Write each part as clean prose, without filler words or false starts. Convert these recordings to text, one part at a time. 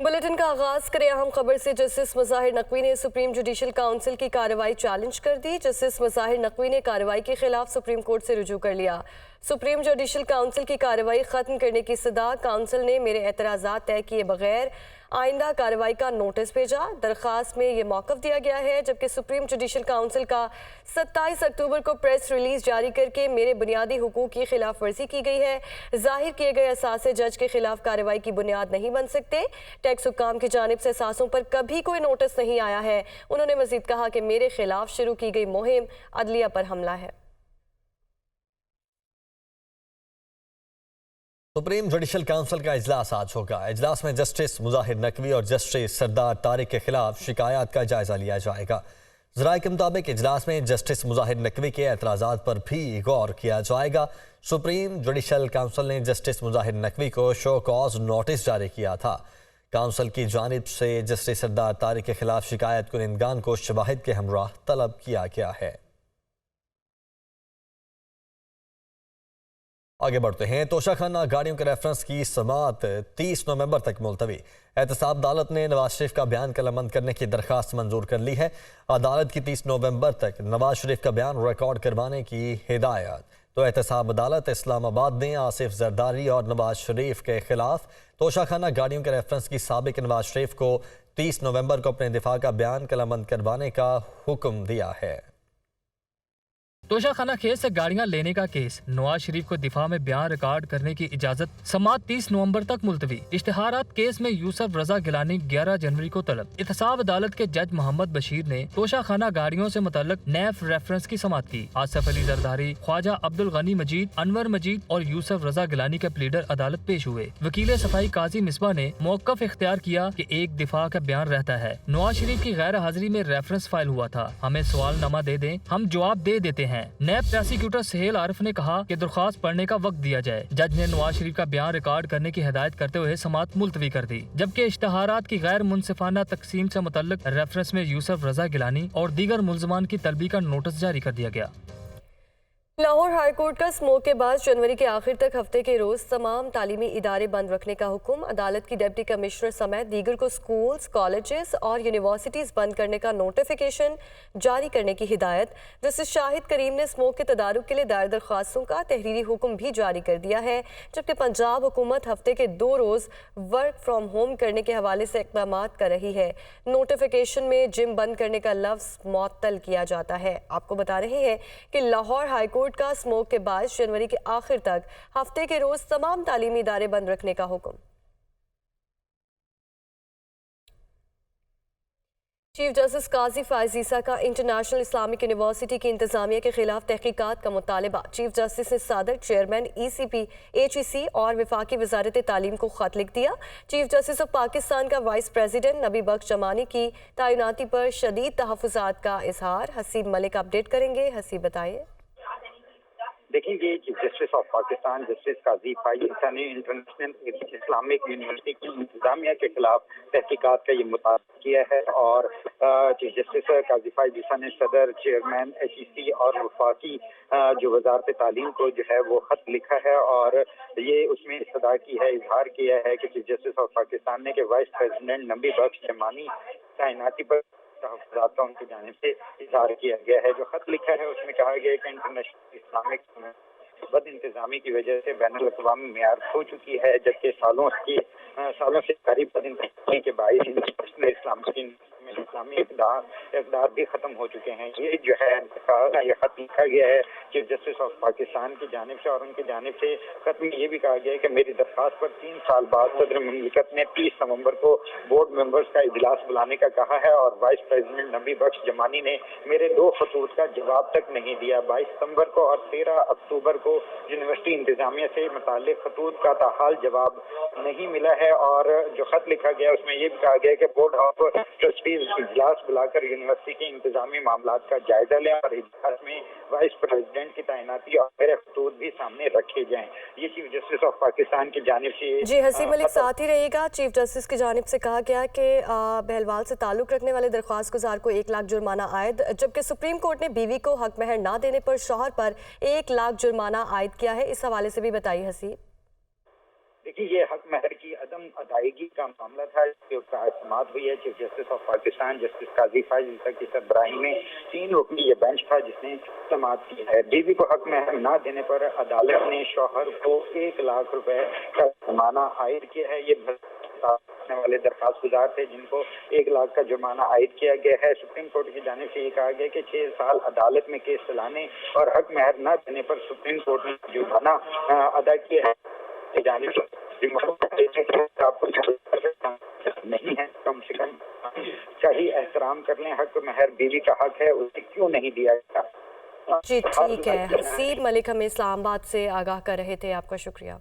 Bulletin का आगाज करें अहम खबर से। जस्टिस मुज़ाहिर नकवी ने सुप्रीम जुडिशल काउंसिल की कार्रवाई चैलेंज कर दी। जस्टिस मुज़ाहिर नकवी ने कार्रवाई के खिलाफ सुप्रीम कोर्ट से रुजू कर लिया। सुप्रीम जुडिशल काउंसिल की कार्रवाई खत्म करने की सदा। काउंसिल ने मेरे एतराज़ात तय किए बगैर आइंदा कार्रवाई का नोटिस भेजा। दरख्वास्त में ये मौक़िफ़ दिया गया है, जबकि सुप्रीम जुडिशल काउंसिल का 27 अक्टूबर को प्रेस रिलीज जारी करके मेरे बुनियादी हुकूक की खिलाफ वर्जी की गई है। जाहिर किए गए असासे जज के खिलाफ कार्रवाई की बुनियाद नहीं बन सकते। टैक्स हुक्काम की जानिब से असासों पर कभी कोई नोटिस नहीं आया है। उन्होंने मजीद कहा कि मेरे खिलाफ शुरू की गई मुहिम अदलिया पर हमला है। सुप्रीम जुडिशल काउंसिल का इजलास आज होगा। इजलास में जस्टिस मुज़ाहिर नकवी और जस्टिस सरदार तारिक के खिलाफ शिकायत का जायजा लिया जाएगा। ज़राए के मुताबिक इजलास में जस्टिस मुज़ाहिर नकवी के एतराज़ात पर भी गौर किया जाएगा। सुप्रीम जुडिशल काउंसिल ने जस्टिस मुज़ाहिर नकवी को शो कॉज नोटिस जारी किया था। काउंसिल की जानिब से जस्टिस सरदार तारिक के खिलाफ शिकायत कुनिंदगान को शवाहिद के हमराह तलब किया गया है। आगे बढ़ते हैं। तोशाखाना गाड़ियों के रेफरेंस की समाअत 30 नवंबर तक मुलतवी। एहतसाब अदालत ने नवाज शरीफ का बयान कलमबंद करने की दरख्वास्त मंजूर कर ली है। अदालत की 30 नवंबर तक नवाज शरीफ का बयान रिकॉर्ड करवाने की हिदायत। तो एहतसाब अदालत इस्लामाबाद ने आसिफ जरदारी और नवाज शरीफ के खिलाफ तोशाखाना गाड़ियों के रेफरेंस की साबिक नवाज शरीफ को 30 नवंबर को अपने दिफा का बयान कलमबंद करवाने का हुक्म दिया है। तोशाखाना केस से गाड़ियां लेने का केस, नवाज शरीफ को दिफा में बयान रिकॉर्ड करने की इजाजत, समाअत 30 नवंबर तक मुलतवी। इश्तिहारात केस में यूसुफ रजा गिलानी 11 जनवरी को तलब। एहतसाब अदालत के जज मोहम्मद बशीर ने तोशाखाना गाड़ियों से मुतल्लिक नैफ रेफरेंस की समाअत की। आसिफ अली जरदारी, ख्वाजा अब्दुल गनी मजीद, अनवर मजीद और यूसुफ रजा गिलानी के प्लीडर अदालत पेश हुए। वकील सफाई काजी मिसबा ने मौक़िफ़ इख्तियार किया कि एक दिफा का बयान रहता है। नवाज शरीफ की गैर हाजिरी में रेफरेंस फाइल हुआ था, हमें सवालनामा दे दें, हम जवाब दे देते हैं। नैब प्रोसिक्यूटर सहेल आरिफ ने कहा कि दरख्वास्त पढ़ने का वक्त दिया जाए। जज ने नवाज शरीफ का बयान रिकॉर्ड करने की हिदायत करते हुए समाअत मुलतवी कर दी, जबकि इश्तिहारात की गैर मुनसिफाना तकसीम से मुतल्लिक रेफरेंस में यूसुफ रजा गिलानी और दीगर मुल्ज़मान की तलबी का नोटिस जारी कर दिया गया। लाहौर हाई कोर्ट का स्मोक के बाद जनवरी के आखिर तक हफ्ते के रोज तमाम तालीमी इदारे बंद रखने का हुक्म। अदालत की डिप्टी कमिश्नर समेत दीगर को स्कूल्स, कॉलेजेस और यूनिवर्सिटीज बंद करने का नोटिफिकेशन जारी करने की हिदायत। जस्टिस शाहिद करीम ने स्मोक के तदारुक के लिए दायर दरख्वास्तों का तहरीरी हुक्म भी जारी कर दिया है, जबकि पंजाब हुकूमत हफ्ते के 2 रोज वर्क फ्राम होम करने के हवाले से इक़दाम कर रही है। नोटिफिकेशन में जिम बंद करने का लफ्ज़ मुअत्तल किया जाता है। आपको बता रहे हैं कि लाहौर हाई कोर्ट का स्मोक के बाद जनवरी के आखिर तक हफ्ते के रोज तमाम तालीमी इदारे बंद रखने का हुक्म। चीफ जस्टिस काजी फायज ईसा का इंटरनेशनल इस्लामिक यूनिवर्सिटी की इंतजामिया के खिलाफ तहकीकात का मुतालबा। चीफ जस्टिस ने सदर, चेयरमैन, ECP, HEC और वफाकी वजारत तालीम को खत लिख दिया। चीफ जस्टिस ऑफ पाकिस्तान का वाइस प्रेसिडेंट नबी बख्श जमानी की तैनाती पर शदीद तहफ़्फ़ुज़ात का इजहार। हसीब मलिक अपडेट करेंगे। हसीब बताइए। देखिए, ये chief justice of Pakistan justice Qazi Faez Isa ने इंटरनेशनल इस्लामिक यूनिवर्सिटी की इंतजामिया के खिलाफ तहकीकात का ये मुतालबा किया है। और चीफ जस्टिस काजी फायज ईसा ने सदर, चेयरमैन, HEC और वफाकी जो वजारत तालीम को जो है वो खत लिखा है और ये उसमें इस्तदा की है, इजहार किया है कि चीफ जस्टिस ऑफ पाकिस्तान ने के वाइस प्रेसिडेंट नबी बख्श जमानी तैनाती पर तहफ़्फ़ुज़ात का उनकी जानिब से इजहार किया गया है। जो खत लिखा है उसमें कहा गया है कि इंटरनेशनल इस्लामिक बद इंतजामी की वजह से बैनुल अक़वामी मेयार खो चुकी है, जबकि सालों से करीब बद इंतजामी के बाइस इंटरनेशनल इस्लामी इक़दार भी खत्म हो चुके हैं। ये जो है ये खत लिखा गया है चीफ जस्टिस ऑफ पाकिस्तान की जानिब से, और उनकी जानिब से खत में ये भी कहा गया है कि मेरी दरख्वास्त पर 3 साल बाद सदर मुमलिकत ने 30 नवंबर को बोर्ड मेंबर्स का इजलास बुलाने का कहा है और वाइस प्रेसिडेंट नबी बख्श जमानी ने मेरे 2 खतूत का जवाब तक नहीं दिया। 22 सितंबर को और 13 अक्टूबर को यूनिवर्सिटी इंतजामिया से मुताल्लिक खतूत का ताहाल जवाब नहीं मिला है। और जो खत लिखा गया उसमें ये भी कहा गया कि बोर्ड ऑफ ट्रस्टीज इजलास बुलाकर यूनिवर्सिटी के इंतजामी मामलात का जायजा लें और इजलास में वाइस प्रेसिडेंट की तैनाती और मेरे खतूत भी सामने रखे जाएं। ये चीफ जस्टिस ऑफ पाकिस्तान की जानिब से। जी हसीब मलिक साथ ही रहिएगा। चीफ जस्टिस की जानिब से कहा गया कि बहलवाल से ताल्लुक़ रखने वाले दरख्वास्त गुजार को 1 लाख जुर्माना आयद, जबकि सुप्रीम कोर्ट ने बीवी को हक महर ना देने पर शौहर पर 1 लाख जुर्माना आयद किया है। इस हवाले से भी बताइए हसीब। देखिए, ये हक महर की अदम रकम अदायगी का मामला था जिसके ऊपर समाअत हुई है। Chief justice of Pakistan justice Qazi Faez Isa की सरबराही में 3 रुकनी ये बेंच था जिसने समाअत की है। बीवी को हक महर न देने पर अदालत ने शौहर को 1 लाख रुपए का जुर्माना आयद किया है। ये वाले दरखास्त गुजार थे जिनको 1 लाख का जुर्माना आयद किया गया है। सुप्रीम कोर्ट की जानिब से ये कहा गया कि 6 साल अदालत में केस चलाने और हक महर न देने पर सुप्रीम कोर्ट ने जुर्माना अदा किया है। जानिब नहीं है, कम से कम चाहिए एहतराम कर लें। हक महर बीवी का हक है, उसे क्यों नहीं दिया गया। जी ठीक है, हसीब मलिक हमें इस्लामाबाद से आगाह कर रहे थे, आपका शुक्रिया।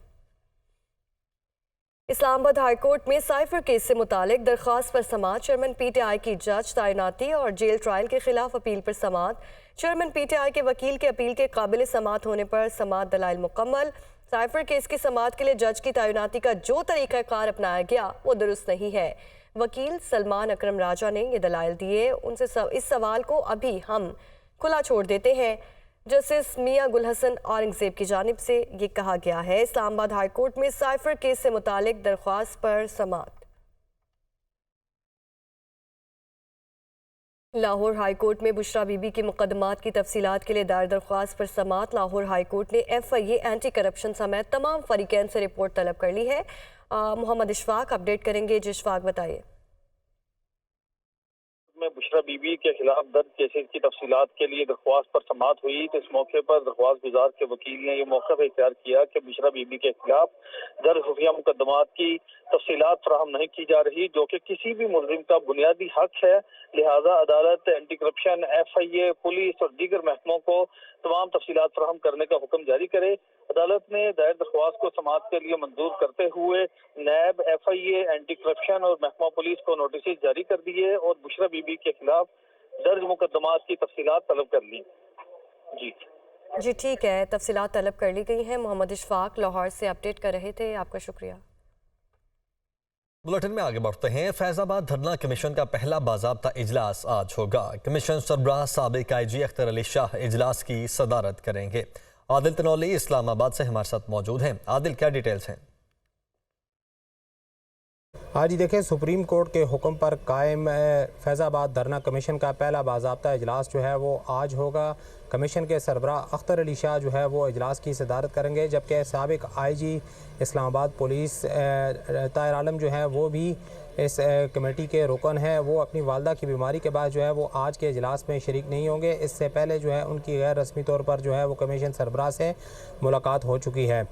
इस्लामाबाद हाई कोर्ट में साइफर केस से मुतालिक दरख्वास्त पर समाअत, चेयरमैन पीटीआई की जज तैनाती और जेल ट्रायल के खिलाफ अपील पर समाअत, चेयरमैन पीटीआई के वकील के अपील के काबिल समाअत होने पर समाअत दलाइल मुकम्मल। साइफर केस की समाअत के लिए जज की तैनाती का जो तरीक़ाकार अपनाया गया वो दुरुस्त नहीं है। वकील सलमान अकरम राजा ने ये दलाइल दिए, उनसे इस सवाल को अभी हम खुला छोड़ देते हैं। जस्टिस मियां गुलहसन औरंगजेब की जानिब से ये कहा गया है, इस्लामाबाद हाई कोर्ट में साइफर केस से मुतालिक दरख्वास्त पर समाअत। लाहौर हाई कोर्ट में बुशरा बीबी के मुकदमात की तफसीलात के लिए दायर दरख्वास्त पर समाअत। लाहौर हाई कोर्ट ने FIA एंटी करप्शन समेत तमाम फरीकैन से रिपोर्ट तलब कर ली है। मोहम्मद इशफाक अपडेट करेंगे। जी इशफाक बताइए। में बुशरा बीबी के खिलाफ दर्ज केसेस की तफसीलात के लिए दरख्वास्त पर समाअत हुई तो इस मौके पर दरख्वास्त गुजार के वकील ने यह मौक़िफ़ इख्तियार किया कि बुशरा बीबी के खिलाफ दर्ज खुफिया मुकदमात की तफसीलात फराहम नहीं की जा रही, जो कि किसी भी मुलजिम का बुनियादी हक है। लिहाजा अदालत एंटी करप्शन, FIA, पुलिस और दीगर महकमों को तमाम तफसीलात फराहम करने का हुक्म जारी करे। अदालत ने दायर दरख्वास्त को समाअत के लिए मंजूर करते हुए नैब, FIA, एंटी करप्शन और महकमा पुलिस को नोटिस जारी कर दिए और बुशरा बीबी के खिलाफ दर्ज मुकदमात की तफसीलात तलब कर ली। जी ठीक है, तफसीलात तलब कर ली गई हैं। मोहम्मद इशफाक लाहौर से अपडेट कर रहे थे, आपका शुक्रिया। बुलेटिन में आगे बढ़ते हैं। फैजाबाद धरना कमीशन का पहला बाज़ाब्ता इजलास आज होगा। कमीशन सरबराह साबिक IG अख्तर अली शाह इजलास की सदारत करेंगे। आदिल तनौली इस्लामाबाद से हमारे साथ मौजूद हैं। आदिल, क्या डिटेल्स हैं? हाँ जी, देखें, सुप्रीम कोर्ट के हुक्म पर कायम फैज़ाबाद धरना कमीशन का पहला बाज़ाब्ता इजलास जो है वो आज होगा। कमीशन के सरबराह अख्तर अली शाह जो है वो इजलास की सदारत करेंगे, जबकि साबिक IG इस्लामाबाद पुलिस ताहिर आलम जो है वो भी इस कमेटी के रुकन है। वो अपनी वालदा की बीमारी के बाद जो है वो आज के इजलास में शरीक नहीं होंगे। इससे पहले जो है उनकी गैर रस्मी तौर पर जो है वो कमीशन सरबराह से मुलाकात हो चुकी है।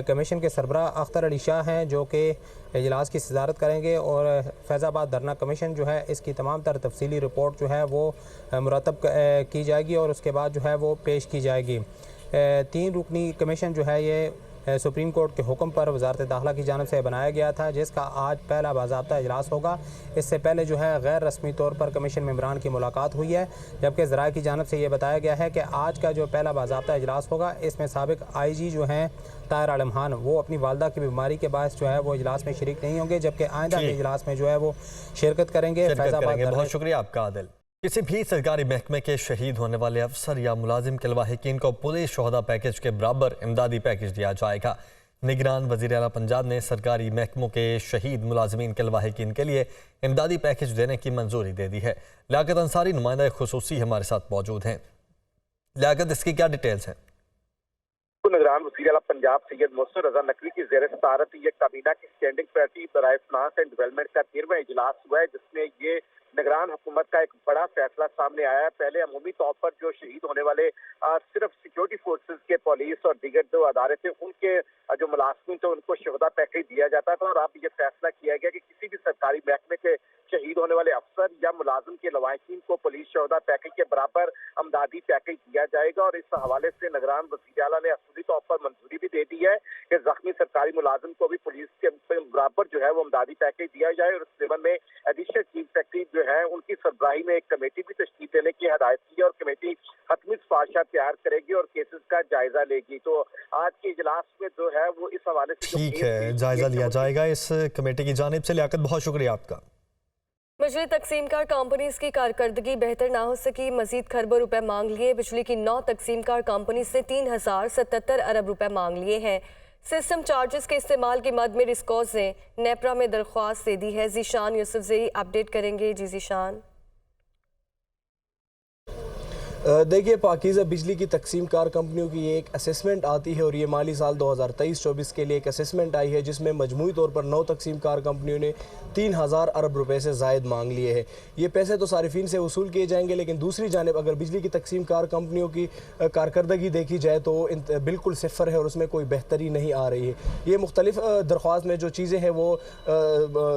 कमीशन के सरबराह अख्तर अली शाह हैं जो कि इजलास की सदारत करेंगे और फैज़ाबाद धरना कमीशन जो है इसकी तमाम तर तफसीली रिपोर्ट जो है वो मुरतब की जाएगी और उसके बाद जो है वो पेश की जाएगी। 3 रुकनी कमीशन जो है ये सुप्रीम कोर्ट के हुक्म पर वजारत दाखिला की जानिब से बनाया गया था, जिसका आज पहला बाज़ाब्ता इजलास होगा। इससे पहले जो है गैर रस्मी तौर पर कमीशन मेंबरान की मुलाकात हुई है, जबकि ज़राए की जानिब से ये बताया गया है कि आज का जो पहला बाज़ाब्ता इजलास होगा इसमें साबिक IG जो हैं ताहिर आलम खान वो अपनी वालदा की बीमारी के बाद जो है वो इजलास में शरीक नहीं होंगे, जबकि आइंदा के इजलास में जो है वो शिरकत करेंगे। बहुत शुक्रिया आपका आदिल। किसी भी सरकारी महकमे के शहीद होने वाले अफसर या मुलाजिम के लवाहिकीन को पुलिस शोहदा पैकेज के बराबर इमदादी पैकेज दिया जाएगा। निगरान वज़ीर आला पंजाब ने सरकारी महकमों के शहीद मुलाजिमीन के लवाहिकीन के लिए इमदादी पैकेज देने की मंजूरी दे दी है। लियाकत अंसारी नुमाइंदा खुसूसी हमारे साथ मौजूद हैं। लियाकत, इसकी क्या डिटेल्स हैं? निगरान वज़ीर आला पंजाब सैयद मोहसिन रजा नकवी की ज़ेर सदारत ये काबीना की स्टैंडिंग कमेटी बराए फिनांस एंड डेवलपमेंट का 13वां इजलास हुआ है, जिसमें ये निगरान हुकूमत का एक बड़ा फैसला सामने आया है। पहले अमूमी तौर पर जो शहीद होने वाले सिर्फ सिक्योरिटी फोर्सेज के पुलिस और दीगर जो अदारे थे उनके जो मुलाजमीन थे उनको शोहदा पैकेज दिया जाता था, और अब ये फैसला किया गया कि किसी भी सरकारी महकमे के शहीद होने वाले अफसर या मुलाजिम के लवाहिकीन को पुलिस शोहदा पैकेज के बराबर अमदादी पैकेज दिया जाएगा। और इस हवाले से निगरान वज़ीर आला ने असूली तौर पर मंजूरी भी दे दी है कि जख्मी सरकारी मुलाजिम को भी पुलिस के बराबर जो है वो अमदादी पैकेज दिया जाए। और इस संबंध में एडिशनल चीफ सेक्रेटरी जो है उनकी सरबराही में एक कमेटी भी तश्कील देने की हदायत की है, और कमेटी हतमी सिफारिशात तैयार करेगी और केसेस का जायजा लेगी। तो आज के इजलास में जो है वो इस हवाले से ठीक है, जायजा लिया जाएगा इस कमेटी की जानिब से। लियाकत, बहुत शुक्रिया आपका। बिजली तकसीमकार कंपनीज की कारकर्दगी बेहतर ना हो सकी, मजीद खरबों रुपए मांग लिए। बिजली की 9 तकसीमकार कंपनी से 3077 अरब रुपए मांग लिए हैं। सिस्टम चार्जेस के इस्तेमाल की मद में रिस्कॉस ने नेपरा में दरख्वास्त दे दी है। जीशान यूसुफ ज़ेई अपडेट करेंगे। जी जीशान। देखिए, पाकीज़ा बिजली की तकसीम कार कंपनियों की एक असेसमेंट आती है और ये माली साल 2023-24 के लिए एक असेसमेंट आई है जिसमें मजमूई तौर पर 9 तकसीम कार कंपनियों ने 3000 अरब रुपए से ज़ायद मांग लिए हैं। ये पैसे तो सारिफिन से वसूल किए जाएंगे, लेकिन दूसरी जानिब अगर बिजली की तकसीम कार कंपनियों की कारकर्दगी देखी जाए तो बिल्कुल सिफर है और उसमें कोई बेहतरी नहीं आ रही है। ये मुख्तलिफ दरख्वास्त में जो चीज़ें हैं वो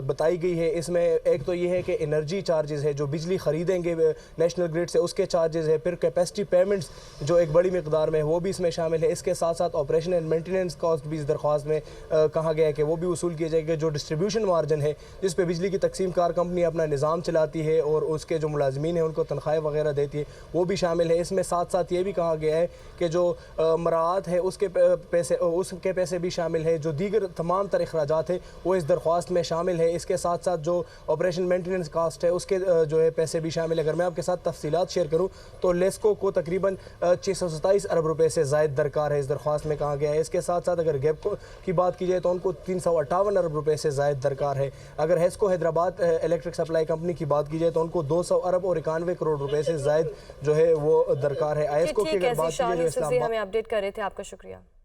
बताई गई है। इसमें एक तो ये है कि एनर्जी चार्जेस है, जो बिजली ख़रीदेंगे नेशनल ग्रिड से उसके चार्जेस है, फिर कैपेसिटी पेमेंट्स जो एक बड़ी मिकदार में वो भी इसमें शामिल है। इसके साथ साथ ऑपरेशन एंड मेंटेनेंस कॉस्ट भी इस दरख्वास्त में कहा गया है कि वो भी वसूल किए जाएंगे। जो डिस्ट्रीब्यूशन मार्जिन है जिस पे बिजली की तकसीम कार कंपनी अपना निज़ाम चलाती है और उसके जो मुलाजमीन हैं उनको तनख्वाहें वगैरह देती है वो भी शामिल है। इसमें साथ साथ ये भी कहा गया है कि जो मराआत है उसके पैसे भी शामिल है। जो दीगर तमाम तर अखराजात है वो इस दरख्वास्त में शामिल है। इसके साथ साथ जो ऑपरेशन मेंटेनेंस कास्ट है उसके जो है पैसे भी शामिल है। अगर मैं आपके साथ तफसीलात शेयर करूँ तो लेस्को को तकरीबन 627 अरब रुपए से ज़ायद दरकार है, इस दरख्वास्त में कहा गया है। इसके साथ साथ अगर गैप की बात की जाए तो उनको 358 अरब रुपए से ज़ायद दरकार है। अगर Hesco Hyderabad electric supply company की बात की जाए तो उनको 200 अरब और 91 करोड़ रुपए से ज़ायद जो है वो दरकार है। आईएसको की अगर बात की जाए, हमें अपडेट कर रहे थे, आपका शुक्रिया।